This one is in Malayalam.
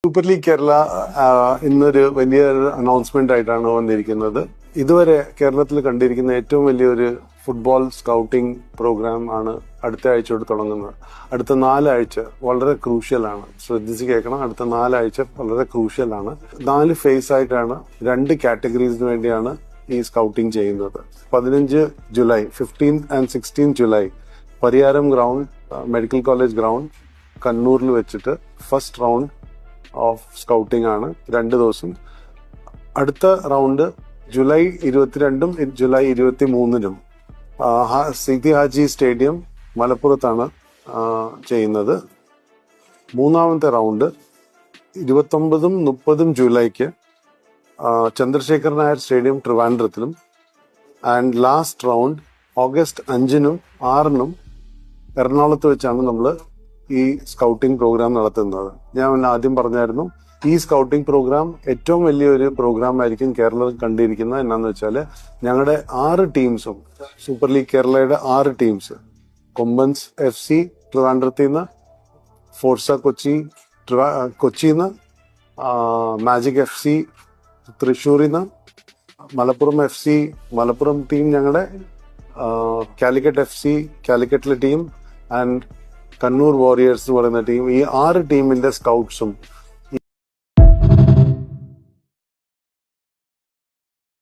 സൂപ്പർ ലീഗ് കേരള ഇന്നൊരു വലിയൊരു അനൗൺസ്മെന്റ് ആയിട്ടാണ് വന്നിരിക്കുന്നത്. ഇതുവരെ കേരളത്തിൽ കണ്ടിരിക്കുന്ന ഏറ്റവും വലിയൊരു ഫുട്ബോൾ സ്കൗട്ടിംഗ് പ്രോഗ്രാം ആണ് അടുത്ത ആഴ്ച തൊട്ട് തുടങ്ങുന്നത്. അടുത്ത 4 ആഴ്ച വളരെ ക്രൂഷ്യലാണ്. ശ്രദ്ധിച്ച് കേൾക്കണം. അടുത്ത 4 ആഴ്ച വളരെ ക്രൂഷ്യലാണ്. 4 ഫേസ് ആയിട്ടാണ് 2 കാറ്റഗറീസിന് വേണ്ടിയാണ് ഈ സ്കൗട്ടിംഗ് ചെയ്യുന്നത്. 15 July 15 and 16 July Pariyaram ground, medical college ground കണ്ണൂരിൽ വെച്ചിട്ട് ഫസ്റ്റ് റൗണ്ട് ഓഫ് സ്കൗട്ടിംഗ് ആണ് 2 ദിവസം. അടുത്ത റൗണ്ട് ജൂലൈ 22-ഉം ജൂലൈ 23-നും സിറ്റി ഹാജി സ്റ്റേഡിയം മലപ്പുറത്താണ് ചെയ്യുന്നത്. മൂന്നാമത്തെ റൗണ്ട് 29-ഉം 30-ഉം ജൂലൈക്ക് ചന്ദ്രശേഖർ നായർ സ്റ്റേഡിയം ട്രിവാൻഡ്രത്തിലും, ആൻഡ് ലാസ്റ്റ് റൗണ്ട് ഓഗസ്റ്റ് 5-നും 6-നും എറണാകുളത്ത് വെച്ചാണ് നമ്മൾ ഈ സ്കൗട്ടിംഗ് പ്രോഗ്രാം നടത്തുന്നത്. ഞാൻ ആദ്യം പറഞ്ഞായിരുന്നു, ഈ സ്കൗട്ടിംഗ് പ്രോഗ്രാം ഏറ്റവും വലിയൊരു പ്രോഗ്രാം ആയിരിക്കും കേരളം കണ്ടിരിക്കുന്നത്. എന്നാന്ന് വെച്ചാൽ ഞങ്ങളുടെ 6 ടീംസും സൂപ്പർ ലീഗ് കേരളയുടെ 6 ടീംസ്, കൊമ്പൻസ് FC ട്രിവാൻഡ്രത്തിൽ നിന്ന്, ഫോർസ കൊച്ചിയിൽ നിന്ന്, മാജിക് FC തൃശ്ശൂരിൽ നിന്ന്, മലപ്പുറം FC മലപ്പുറം ടീം, ഞങ്ങളുടെ കാലിക്കറ്റ് FC കാലിക്കറ്റിലെ ടീം, ആൻഡ് കണ്ണൂർ വാരിയേഴ്സ് എന്ന് പറയുന്ന ടീം, ഈ 6 ടീമിന്റെ സ്കൗട്ട്സും